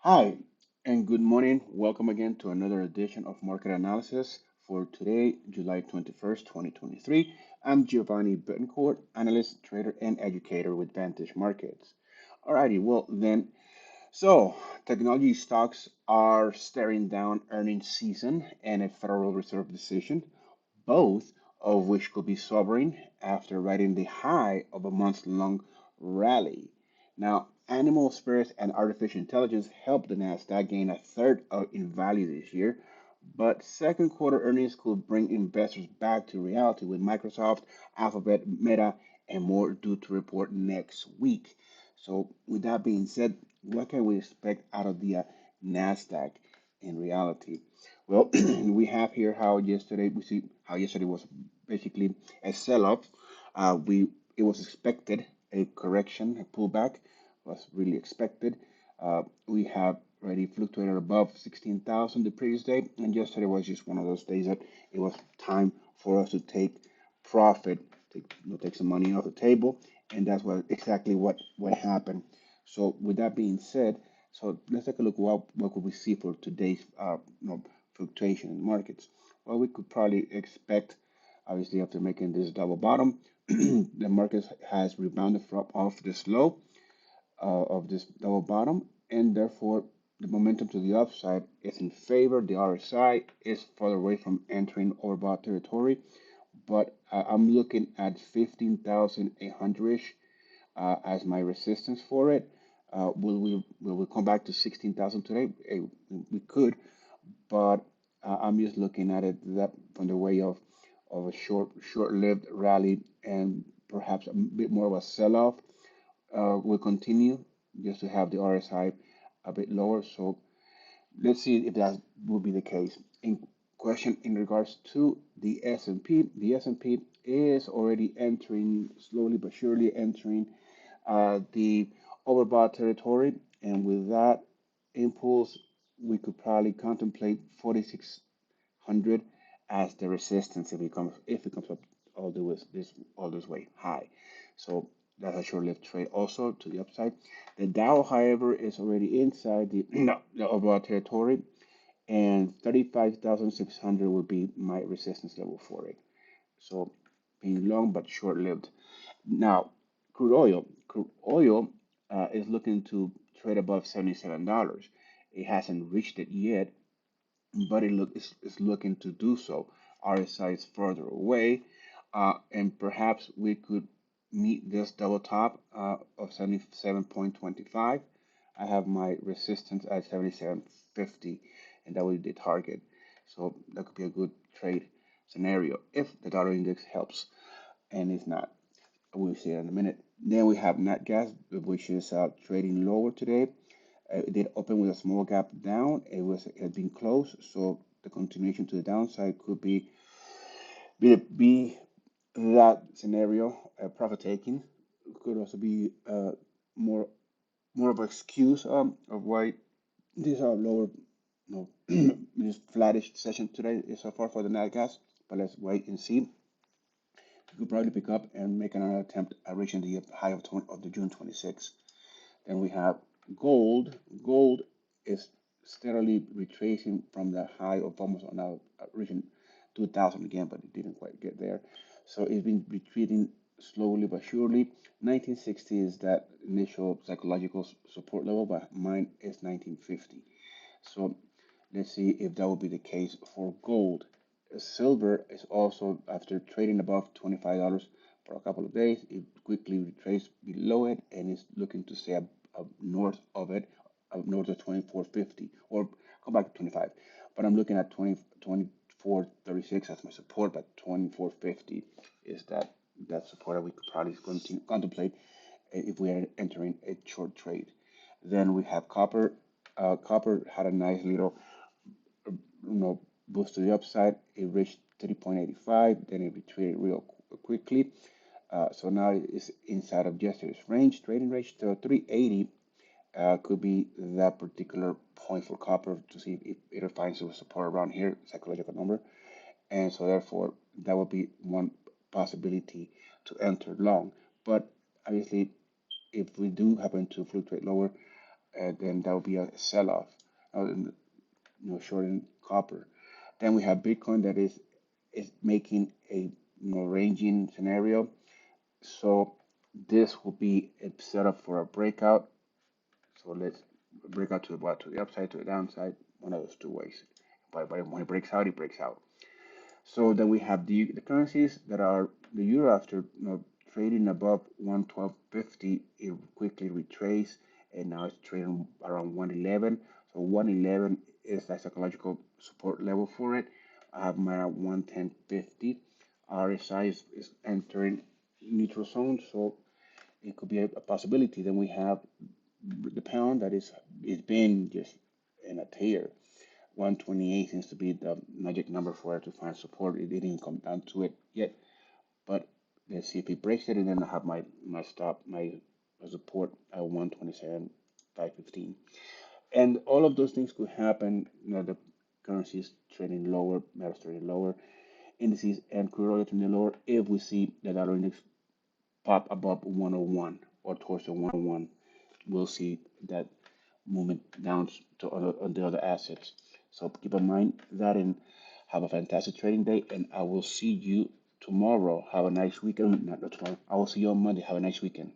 Hi, and good morning. Welcome again to another edition of Market Analysis for today, July 21st, 2023. I'm Giovanni Betancourt, analyst, trader, and educator with Vantage Markets. Alrighty, well then, technology stocks are staring down earnings season and a Federal Reserve decision, both of which could be sobering after riding the high of a month-long rally. Now, animal spirits and artificial intelligence helped the Nasdaq gain a third in value this year, but second quarter earnings could bring investors back to reality with Microsoft, Alphabet, Meta, and more due to report next week. So, with that being said, what can we expect out of the Nasdaq in reality? Well, we have here how yesterday we see how yesterday was basically a sell-off. We It was expected a correction, a pullback was really expected. We have already fluctuated above 16,000 the previous day, and yesterday was just one of those days that it was time for us to take profit, take some money off the table, and that's what happened. So with that being said, so let's take a look what could we see for today's fluctuation in markets. Well, we could probably expect, obviously after making this double bottom, the market has rebounded from off this low of this double bottom, and therefore the momentum to the upside is in favor. The RSI is further away from entering overbought territory, but I'm looking at 15,800-ish as my resistance for it. Will we come back to 16,000 today? We could, but I'm just looking at it that from the way of a short-lived rally and perhaps a bit more of a sell-off will continue just to have the RSI a bit lower. So let's see if that will be the case. In question in regards to the S&P, the S&P is already entering slowly but surely entering the overbought territory, and with that impulse, we could probably contemplate 4,600 as the resistance if it comes up all this way high. So that's a short-lived trade also to the upside. The Dow, however, is already inside the no, the overall territory, and 35,600 would be my resistance level for it. So being long but short-lived. Now, crude oil is looking to trade above $77. It hasn't reached it yet, but it's looking to do so. RSI is further away, and perhaps we could meet this double top of 77.25. I have my resistance at 77.50, and that would be the target. So that could be a good trade scenario if the dollar index helps, and if not, we'll see it in a minute. Then we have Nat Gas, which is trading lower today. It did open with a small gap down. It had been closed, so the continuation to the downside could be that scenario. Profit taking could also be more more of an excuse of why these are lower, this flattish session today is so far for the Nat Gas. But let's wait and see. You could probably pick up and make another attempt at reaching the high of the June 26th. Then we have gold. Gold is steadily retracing from the high of almost now reaching 2000 again, but it didn't quite get there. So it's been retreating slowly but surely. 1960 is that initial psychological support level, but mine is 1950. So let's see if that will be the case for gold. Silver is also, after trading above $25 for a couple of days, it quickly retraced below it and is looking to stay up north of it, up north of 24.50, or come back to 25. But I'm looking at 24.36 as my support, but 24.50 is that support that we could probably contemplate if we are entering a short trade. Then we have copper. Copper had a nice little boost to the upside. It reached 3.85, then it retreated real quickly. So now it's inside of yesterday's trading range. So 380 could be that particular point for copper to see if it finds some support around here, psychological number. And so therefore, that would be one possibility to enter long. But obviously, if we do happen to fluctuate lower, and then that will be a sell-off, short in copper. Then we have Bitcoin that is making a ranging scenario. So this will be a setup for a breakout. So let's break out to what, to the upside, to the downside, one of those two ways. But when it breaks out, it breaks out. So then we have the currencies that are the euro after trading above 112.50, it quickly retraced and now it's trading around 111. So 111 is a psychological support level for it. I have mine at 110.50. RSI is entering neutral zone, so it could be a possibility. Then we have the pound that is been just in a tear. 128 seems to be the magic number for it to find support. It didn't come down to it yet, but let's see if it breaks it, and then I have my stop, my support at 127.515. And all of those things could happen. The currency is trading lower, metals trading lower, indices and crude oil trading lower. If we see the dollar index pop above 101 or towards the 101, we'll see that movement down to on the other assets. So keep in mind that, and have a fantastic trading day. And I will see you tomorrow. Have a nice weekend. Not tomorrow. I will see you on Monday. Have a nice weekend.